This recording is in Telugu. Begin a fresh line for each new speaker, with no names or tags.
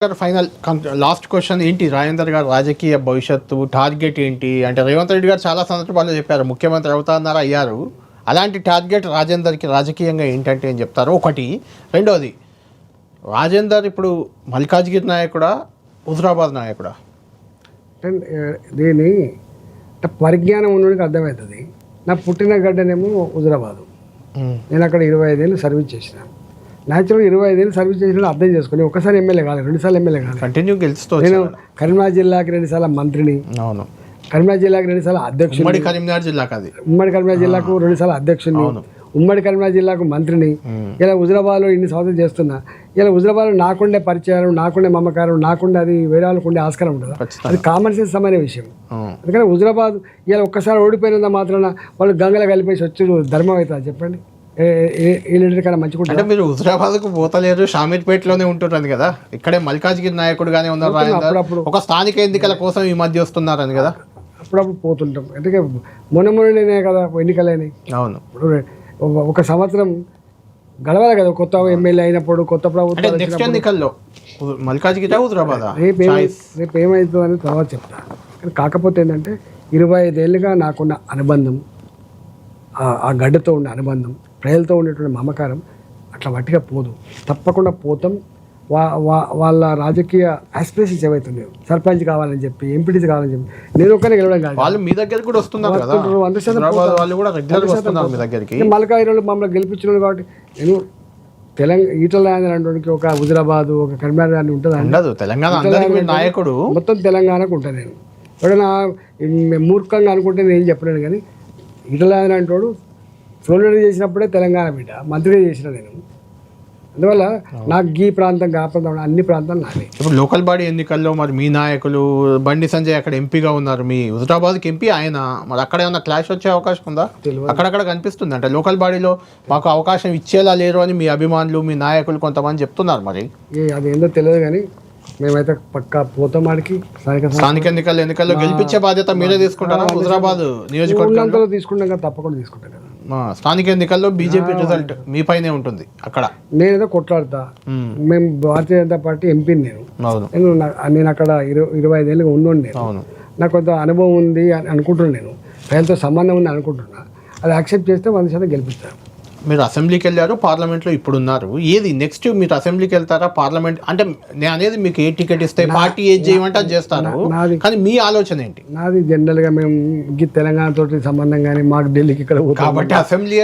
ఫైనల్ లాస్ట్ క్వశ్చన్ ఏంటి రాజేందర్ గారు రాజకీయ భవిష్యత్తు టార్గెట్ ఏంటి అంటే రేవంత్ రెడ్డి గారు చాలా సందర్భాల్లో చెప్పారు ముఖ్యమంత్రి అవుతారన్నారు అయ్యారు అలాంటి టార్గెట్ రాజేందర్కి రాజకీయంగా ఏంటంటే ఏం చెప్తారు ఒకటి రెండోది రాజేందర్ ఇప్పుడు మల్కాజ్గిరి నాయకుడా హుజరాబాద్ నాయకుడా
దీని పరిజ్ఞానం ఉన్నోడికి అర్థమవుతుంది నా పుట్టిన గడ్డనేమో హుజరాబాదు నేను అక్కడ 25 ఏళ్ళు సర్వీస్ చేసిన న్యాచురల్గా 25 ఏళ్ళు సర్వీస్ చేసిన అర్థం చేసుకుని ఒకసారి ఎమ్మెల్యే కాలేదు 2 సార్లు ఎమ్మెల్యే కాలేదు
కంటిన్యూ గెలుస్తూ
నేను కరీంనగర్ జిల్లాకి 2 సార్లు మంత్రిని
అవును
కరీంనగర్ జిల్లాకి 2 సార్లు అధ్యక్షుడు
ఉమ్మడి కరీంనగర్ జిల్లాకు అది
ఉమ్మడి కరీంనగర్ జిల్లాకు 2 సార్లు అధ్యక్షుడిని ఉమ్మడి కరీంనగర్ జిల్లాకు మంత్రిని ఇలా హుజరాబాద్లో ఇన్ని సంవత్సరాలు చేస్తున్నా ఇలా హుజరాబాద్లో నాకుండే పరిచయాలు నాకుండే మమకారం నాకుండే అది వేరే వాళ్ళకు ఉండే ఆస్కారం ఉండదు అది కామన్ సెన్స్ సమైన విషయం అందుకని హుజరాబాద్ ఇలా ఒక్కసారి ఓడిపోయినంత మాత్రాన వాళ్ళు గంగలో కలిపేసి వచ్చి ధర్మం అవుతుంది చెప్పండి ఏ లీడర్ కన్నా మంచిగా
అంటే మీరు హుజరాబాద్కు పోతలేరు షామీర్పేటలోనే ఉంటున్నారు కదా ఇక్కడే మల్కాజ్గిరి నాయకుడుగానే ఉన్నారు ఒక స్థానిక ఎన్నికల కోసం ఈ మధ్య వస్తున్నారని కదా
అప్పుడప్పుడు పోతుంటాం ఎందుకంటే మొన్ననే కదా ఎన్నికలైనవి
అవును
ఇప్పుడు ఒక సంవత్సరం గడవాలి కదా కొత్త ఎమ్మెల్యే అయినప్పుడు కొత్త ప్రభుత్వం
నెక్స్ట్ ఎన్నికల్లో మల్కాజ్గిరి హుజరాబాద్
రేపు ఏమవుతుందని తర్వాత చెప్తా కాకపోతే ఏంటంటే 25 ఏళ్ళుగా నాకున్న అనుబంధం ఆ గడ్డతో ఉన్న అనుబంధం ప్రజలతో ఉండేటువంటి మమకారం అట్లా వట్టిగా పోదు తప్పకుండా పోతాం వాళ్ళ రాజకీయ ఆస్పిరేషన్స్ ఏవైతున్నాయో సర్పంచ్ కావాలని చెప్పి ఎంపీటీసీ కావాలని చెప్పి నేను ఒక్కనే గెలవడం కాదు
వాళ్ళు మీ దగ్గర కూడా వస్తున్నారు కదా
మల్కాయిలో మమ్మల్ని గెలిపించిన కాబట్టి నేను తెలంగాణ ఈటల అంటే ఒక హుజరాబాద్ ఒక కరీంనగర్ అని ఉంటుంది
తెలంగాణ నాయకుడు
మొత్తం తెలంగాణకు ఉంటాను నేను ఎవడైనా మూర్ఖంగా అనుకుంటే నేను చెప్పలేను కానీ ఈటల అంటోడు ఫ్లోరిడా చేసినప్పుడే తెలంగాణ బిడ్డ మంత్రిగా చేసిన నేను అందువల్ల నాకు ఈ ప్రాంతం ఆ ప్రాంతం అన్ని ప్రాంతాలు నావే
ఇప్పుడు లోకల్ బాడీ ఎన్నికల్లో మరి మీ నాయకులు బండి సంజయ్ అక్కడ ఎంపీగా ఉన్నారు మీ హుజరాబాద్కి ఎంపీ ఆయన మరి అక్కడ ఏమన్నా క్లాష్ వచ్చే అవకాశం ఉందా అక్కడక్కడ కనిపిస్తుంది అంటే లోకల్ బాడీలో మాకు అవకాశం ఇచ్చేలా లేరు అని మీ అభిమానులు మీ నాయకులు కొంతమంది చెప్తున్నారు మరి
అదేందో తెలియదు కానీ మేమైతే పక్కా పోతామాడికి
స్థానిక ఎన్నికల్లో గెలిపించే బాధ్యత మీరే తీసుకుంటారా హుజరాబాద్ నియోజకవర్గంలో
తీసుకుంటాం కదా తప్పకుండా తీసుకుంటాం కదా
స్థానిక ఎన్నికల్లో బీజేపీ రిజల్ట్ మీ పైనే ఉంటుంది అక్కడ
నేనేదో కొట్లాడతా మేము భారతీయ జనతా పార్టీ ఎంపీని నేను అక్కడ 25 ఏళ్ళుగా ఉన్నాను నేను నాకు కొంత అనుభవం ఉంది అని అనుకుంటున్నాను నేను ప్రజలతో సంబంధం ఉంది అనుకుంటున్నా అది యాక్సెప్ట్ చేస్తే 100% గెలిపిస్తాను
మీరు అసెంబ్లీకి వెళ్ళారు పార్లమెంట్లో ఇప్పుడు ఉన్నారు ఏది నెక్స్ట్ మీరు అసెంబ్లీకి వెళ్తారా పార్లమెంట్ అంటే నేను అనేది మీకు ఏ టికెట్ ఇస్తే పార్టీ ఏది చేయమంటే అది చేస్తాను కానీ మీ ఆలోచన ఏంటి
నాది జనరల్గా మేము తెలంగాణ తోటి సంబంధం కానీ మాకు ఢిల్లీకి ఇక్కడ
కాబట్టి అసెంబ్లీ